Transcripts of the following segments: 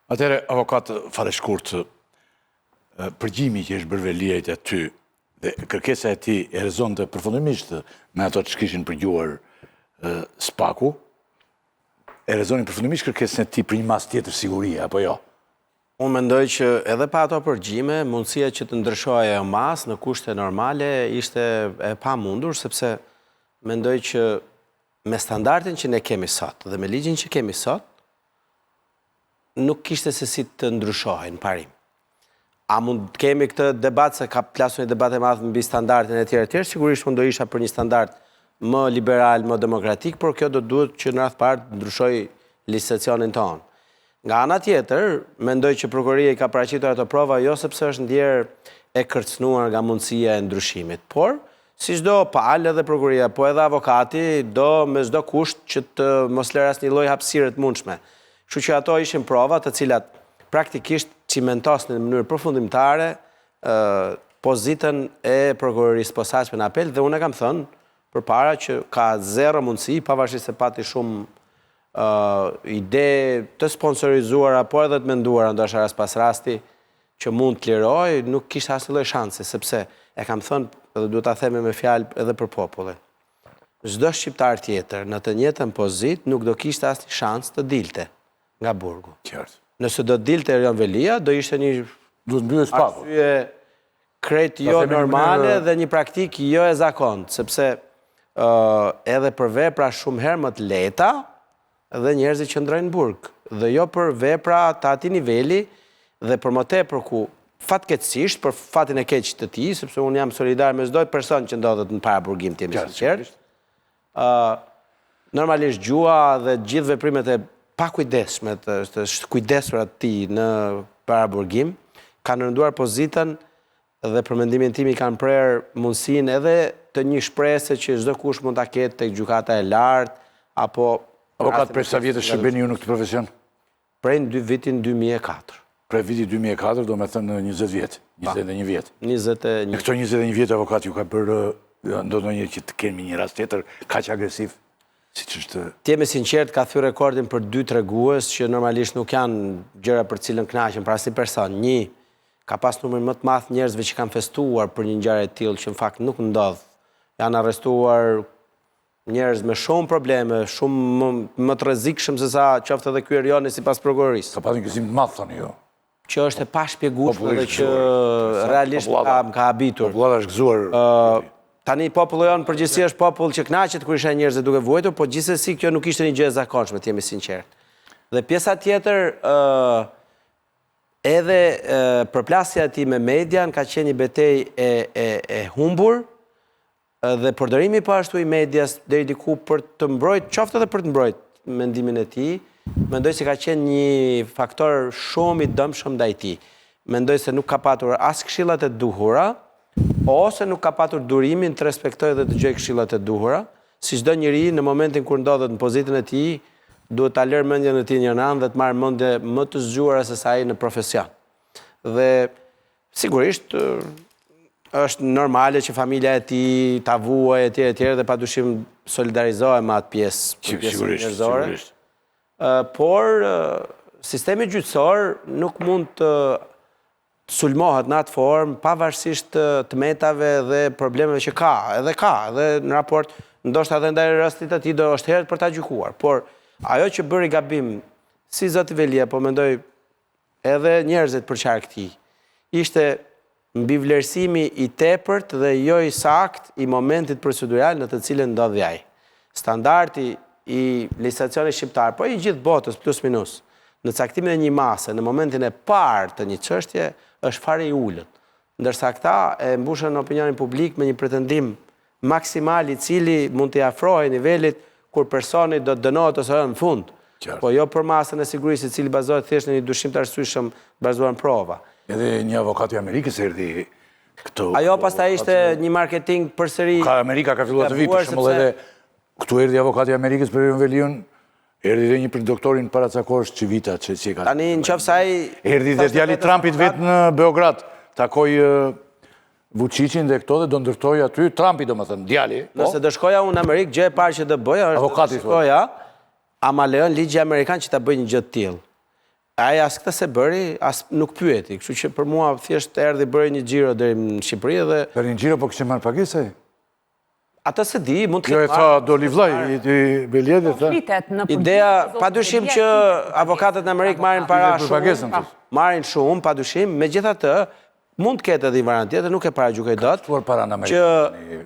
Atëre, avokat fare shkurt, përgjimi që është bërë liajt e ty, dhe kërkesa e ti e rezonte përfundimisht me ato që kishin përgjuar Spaku, e rezonin përfundimisht kërkesën e ti për një mas tjetër sigurie, apo jo? Unë mendoj që edhe pa ato përgjime, mundësia që të ndryshohej ajo mas në kushte normale ishte e pa mundur, sepse mendoj që me standardin që ne kemi sot dhe me ligjin që kemi sot, nuk kishte se si të ndryshohej në parim. A mund të kemi këtë debat, se ka plasur një debat e madh mbi standardin e tjerë, sigurisht mund do isha për një standard më liberal, më demokratik, por kjo do duhet që në radhë parë të ndryshoj legjislacionin tonë. Nga ana tjetër, mendoj që prokuroria i ka paraqitur ato prova jo sepse është ndjerë e kërcënuar nga mundësia e ndryshimit, por si çdo palë edhe prokuroria, po edhe avokati do me çdo kusht që të mos lërë asnjë lloj hapësire të mundshme. Kështu që ato ishin prova të cilat praktikisht cimentosnin në mënyrë përfundimtare pozitën e prokurorisë posaçme në apel, dhe unë kam thënë përpara që ka zero mundësi, pavarësisht se pati shumë ide të sponsorizuara, por edhe të menduara ndoshta rast pas rasti që mund të liroj, nuk kishte asnjë lloj shanse, sepse e kam thënë edhe duhet ta themi me fjalë edhe për popullin. Çdo shqiptar tjetër në të njëjtën pozitë nuk do kishte asnjë shans të dilte nga burgu. Qartë. Nëse do dilte Erion Velia, do ishte një duhet mbyllë Spaku. Arsye krejt jo normale dhe një praktik jo e zakontë, sepse edhe për vepra shumë herë më të lehta dhe njerëzit që ndrojnë burg, dhe jo për vepra të atij niveli dhe për më tepër ku fatkeqësisht për fatin e keq të tij, sepse unë jam solidar me çdo person që ndodhet në paraburgim, të jemi sinqert. Normalisht gjua dhe gjithë veprimet e pakujdesshme të kujdesura të tij në paraburgim kanë rënduar pozitën dhe për mendimin tim i kanë prerë mundësinë edhe të një shpresë që çdo kush mund ta ketë tek gjykata e lartë apo avokat prej sa vjetësh shërbeni ju në këtë profesion? Prej vitin 2004. Prej vitit 2004, do me thënë 20 vjetë, 21 vjetë. 21. Në këto 21 vjetë avokat ju ka bërë ndonjë që të kemi një rast tjetër kaq agresiv, siç është. Të jemi sinqert, ka thyer rekordin për 2 tregues që normalisht nuk janë gjëra për cilën kënaqen për asnjë person. Një, ka pas numër më të madh njerëzve që kanë festuar për një ngjarje të tillë që në fakt nuk ndodh. Janë arrestuar njerëz me shumë probleme, shumë më të rrezikshëm se sa qoftë edhe ky Erioni sipas prokurorisë. Ka pasur një gëzim të madh thoni ju. Që është e pashpjegueshme dhe që realisht ka habitur. Popullata është gëzuar. Tani populli jon përgjithësi është popull që kënaqet kur ishin njerëz duke vuajtur, por gjithsesi kjo nuk ishte një gjë e zakonshme, të jemi sinqert. Dhe pjesa tjetër, edhe përplasja e tij me median ka qenë një betejë e humbur, dhe përdorimi po ashtu i medias deri diku për të mbrojtur, qoftë edhe për të mbrojtur mendimin e tij, mendoj se ka qenë një faktor shumë i dëmshëm ndaj tij. Mendoj se nuk ka patur as këshillat e duhura, ose nuk ka patur durimin të respektojë dhe të dëgjojë këshillat e duhura, si çdo njeri në momentin kur ndodhet në pozitën e tij, duhet ta lërë mendjen e tij një anë dhe të marrë mendje më të zgjuara se sa ai në profesion. Dhe sigurisht është normale që familja e tij ta vuajë etj dhe padyshim solidarizohet me atë pjesë njerëzore. Por sistemi gjyqësor nuk mund të sulmohet në atë formë pavarësisht të metave dhe problemeve që ka, edhe në raport, ndoshta edhe ndaj rastit të tij do është herët për ta gjykuar, por ajo që bëri gabim si zoti Velia, po mendoj edhe njerëzit përçarë këtij, ishte mbi vlerësimi i tepërt dhe jo i sakt i momentit procedural në të cilën ndodhi ai. Standardi i legjislacionit shqiptar, po i gjithë botës plus minus, në caktimin e një mase, në momentin e parë të një çështje, është fare i ulët. Ndërsa këta e mbushën opinionin publik me një pretendim maksimal i cili mund të afrohej nivelit kur personi do të dënohet ose në fund. Po jo për masën e sigurisë i cili bazohet thjesht në një dyshim të arsyeshëm bazuar në prova. Edhe një avokat i Amerikës erdhi këtu. Ajo pastaj ishte një marketing përsëri. Amerika ka filluar të vi, për shembull edhe këtu erdhi avokati i Amerikës për Erion Veliun, erdhi edhe një për doktorin paracakosh Çivita, që si e ka. Tani nëse ai erdhi dhe djali Trumpit vetë në Beograd, takoi Vučićin dhe këto dhe do ndërtoi aty Trumpi, domethënë djali. Nëse do shkoja unë në Amerikë, gjë e parë që do bëja është avokati shkoja, ama lejon ligji amerikan që ta bëjë një gjë të tillë. Aja as këtë se bëri, as nuk pyeti. Kështu që për mua thjesht erdhi bëri një xhiro deri në Shqipëri dhe Për një gjiro po kështë marrë pagesaj? atë se di, mund të Jo e tha do livlaj, i Beljedit, tha. Ideja, padyshim që avokatët në Amerikë marrin para Për pagesën, shumë, marrin shumë, padyshim, megjithatë, mund të ketë edhe një variant tjetër, nuk e paragjykoj dot. Tuar para në Amerikë.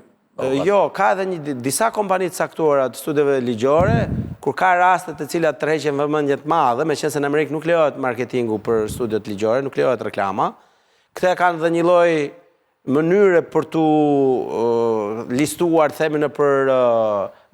Jo, ka edhe disa kompani të caktuara të studieve ligjore, kur ka raste të cilat tërheqen vëmendje të madhe, meqense në Amerikë nuk lejohet marketingu për studiet ligjore, nuk lejohet reklama. Këta kanë dhe një lloj mënyre për tu listuar, themi në për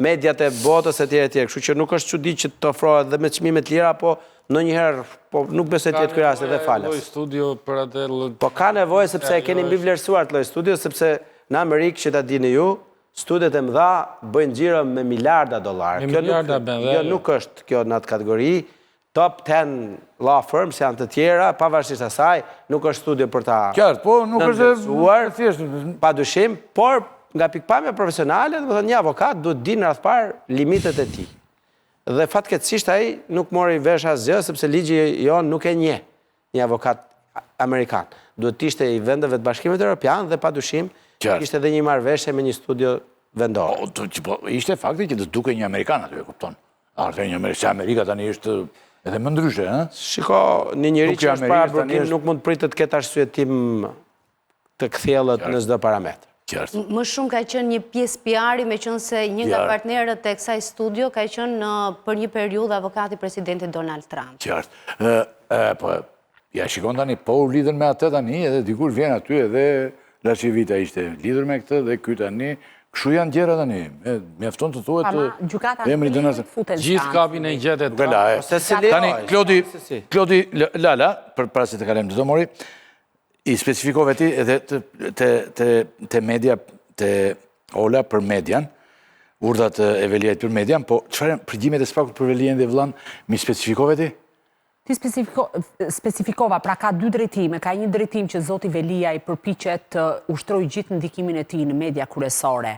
mediat e botës e tjere, kështu që nuk është çudi që të ofrohet dhe me çmime të lira, po ndonjëherë po nuk besoj të jetë ky rast edhe falas. Studio për atë Po ka nevojë sepse e keni mbi vlerësuar të lloj studio, sepse në Amerikë, që ta dini ju, studiet e mëdha bëjnë xhiro me miliarda dollar. Kjo nuk është kjo në atë kategori. Top 10 law firms janë të tjera, pavarësisht asaj, nuk është studio për ta Qartë, po nuk nënvlerësuar, është thjeshtë. padyshim, por nga pikpamja profesionale, do të thonë një avokat duhet di në radh parë limitet e tij. Dhe fatkeqësisht ai nuk mori vesh asgjë sepse ligji jon nuk e njeh një avokat amerikan. Duhet të ishte i vendeve të Bashkimit Evropian dhe padyshim ishte edhe një marrëveshje me një studio vendor. Ishte fakti që të duke një Amerikan aty, e kupton. Ardhe një Amerikan, se Amerika tani është edhe më ndryshe, ha? Shiko, një njeri që është para burkim nuk mund të pritet të ketë arsyetim të kthjellët në çdo parametër. Më shumë ka qenë një pjesë PR-i, meqense një nga partnerët e kësaj studio ka qenë për një periudhë avokati presidentit Donald Trump. Qartë. Po, ja shikon tani, po u lidhen me atë tani, edhe dikur vjen aty edhe Lashivita ishte lidhur me këtë dhe ky tani, kështu janë gjëra tani. Mjafton të thuhet emri dënëse. Gjithë kapin e gjetet. Tani, Klodi Lala, për para se të kalem të do mori, i specifikove ti edhe të media, të Ola për median, urdhat e Veliajt për median, po çfarë përgjimet e Spakut për Veliajn dhe vëllan, mi specifikove ti? Ti specifikova, pra ka dy drejtime. Ka një drejtim që zoti Veliaj përpiqet të ushtrojë gjithë ndikimin e tij në media kryesore,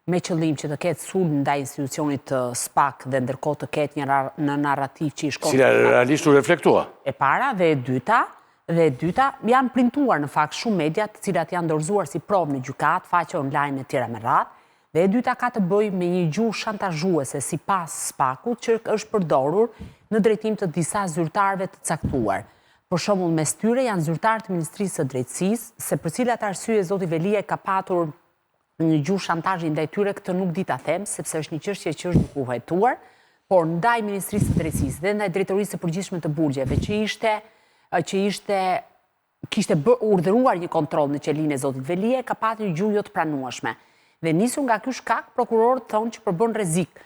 me qëllim që të ketë sulm ndaj institucionit SPAK dhe ndërkohë të ketë një narrativ që i shkon. Cila realisht u reflektua. E para dhe e dyta janë printuar në fakt shumë media të cilat janë dorëzuar si provë në gjykat, faqe online e tjera me radhë. Dhe e dyta ka të bëjë me një gjuhë shantazhuese sipas SPAK-ut që është përdorur në drejtim të disa zyrtarëve të caktuar. Për shembull, mes tyre janë zyrtarë të Ministrisë së Drejtësisë, se për cilat arsye zoti Veliaj ka patur një gjuhë shantazhi ndaj tyre, këtë nuk di ta them, sepse është një çështje që është duke u vajtuar, por ndaj Ministrisë së Drejtësisë dhe ndaj Drejtorisë së Përgjithshme të Burgjeve, kishte urdhëruar një kontroll në qelinë e zotit Veliaj, ka patur një gjuhë jo të pranueshme. Dhe nisur nga ky shkak, prokurorët thonë që përbën rrezik